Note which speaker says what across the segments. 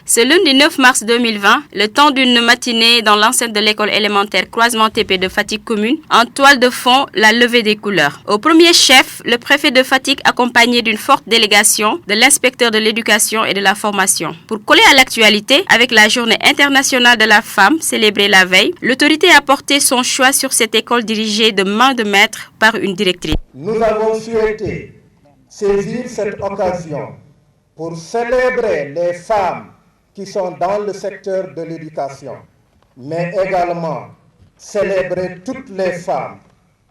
Speaker 1: Ce lundi 9 mars 2020, le temps d'une matinée dans l'enceinte de l'école élémentaire Croisement TP de Fatick commune, en toile de fond, la levée des couleurs. Au premier chef, le préfet de Fatick accompagné d'une forte délégation de l'inspecteur de l'éducation et de la formation. Pour coller à l'actualité, avec la journée internationale de la femme célébrée la veille, l'autorité a porté son choix sur cette école dirigée de main de maître par une directrice.
Speaker 2: Nous avons souhaité saisir cette occasion pour célébrer les femmes qui sont dans le secteur de l'éducation, mais également célébrer toutes les femmes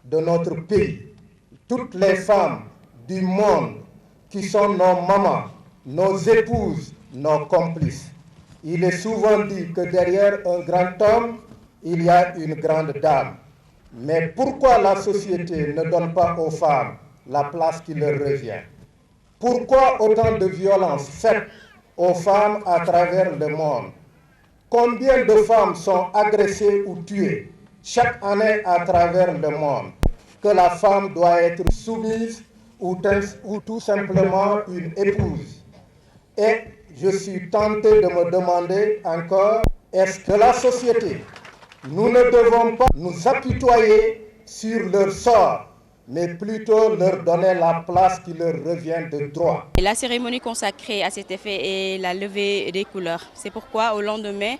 Speaker 2: de notre pays, toutes les femmes du monde qui sont nos mamans, nos épouses, nos complices. Il est souvent dit que derrière un grand homme, il y a une grande dame. Mais pourquoi la société ne donne pas aux femmes la place qui leur revient? Pourquoi autant de violences faites aux femmes à travers le monde? Combien de femmes sont agressées ou tuées chaque année à travers le monde? Que la femme doit être soumise ou tout simplement une épouse. Et je suis tenté de me demander encore, est-ce que la société, nous ne devons pas nous apitoyer sur leur sort, mais plutôt leur donner la place qui leur revient de droit.
Speaker 1: La cérémonie consacrée à cet effet est la levée des couleurs. C'est pourquoi au lendemain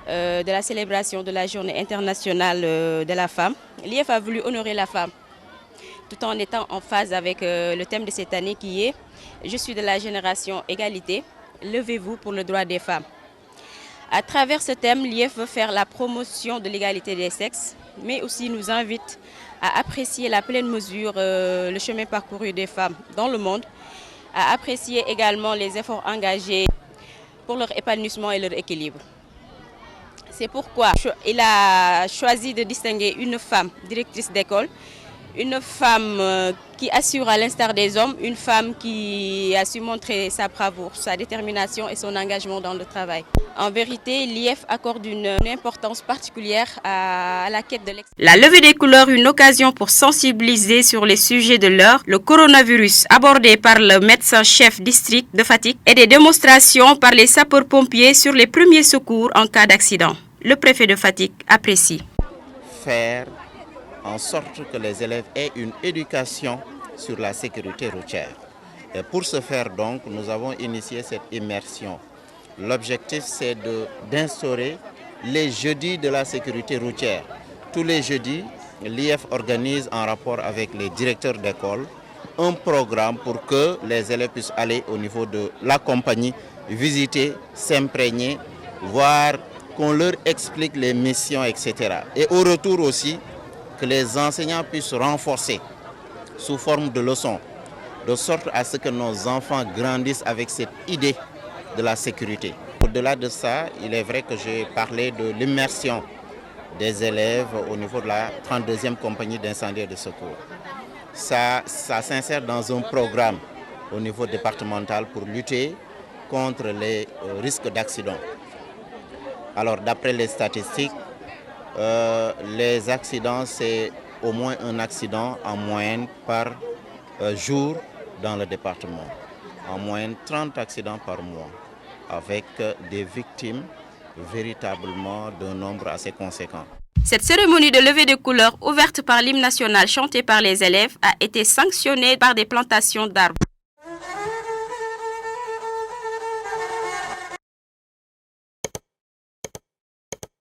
Speaker 1: de la célébration de la journée internationale de la femme, l'IEF a voulu honorer la femme, tout en étant en phase avec le thème de cette année qui est « Je suis de la génération égalité, levez-vous pour le droit des femmes ». À travers ce thème, l'IEF veut faire la promotion de l'égalité des sexes, mais aussi nous invite à apprécier la pleine mesure le chemin parcouru des femmes dans le monde, à apprécier également les efforts engagés pour leur épanouissement et leur équilibre. C'est pourquoi il a choisi de distinguer une femme directrice d'école, une femme qui assure à l'instar des hommes, une femme qui a su montrer sa bravoure, sa détermination et son engagement dans le travail. En vérité, l'IEF accorde une importance particulière à la quête de l'excellence. La levée des couleurs, une occasion pour sensibiliser sur les sujets de l'heure, le coronavirus abordé par le médecin-chef district de Fatick et des démonstrations par les sapeurs-pompiers sur les premiers secours en cas d'accident. Le préfet de Fatick apprécie.
Speaker 3: Faire en sorte que les élèves aient une éducation sur la sécurité routière. Et pour ce faire donc, nous avons initié cette immersion. L'objectif c'est d'instaurer les jeudis de la sécurité routière. Tous les jeudis, l'IEF organise en rapport avec les directeurs d'école un programme pour que les élèves puissent aller au niveau de la compagnie, visiter, s'imprégner, voir qu'on leur explique les missions, etc. Et au retour aussi, que les enseignants puissent renforcer sous forme de leçons, de sorte à ce que nos enfants grandissent avec cette idée de la sécurité. Au-delà de ça, il est vrai que j'ai parlé de l'immersion des élèves au niveau de la 32e compagnie d'incendie et de secours. Ça s'insère dans un programme au niveau départemental pour lutter contre les risques d'accident. Alors d'après les statistiques, les accidents, c'est au moins un accident en moyenne par jour dans le département. En moyenne 30 accidents par mois, avec des victimes véritablement d'un nombre assez conséquent.
Speaker 1: Cette cérémonie de levée de couleurs ouverte par l'hymne national chanté par les élèves a été sanctionnée par des plantations d'arbres.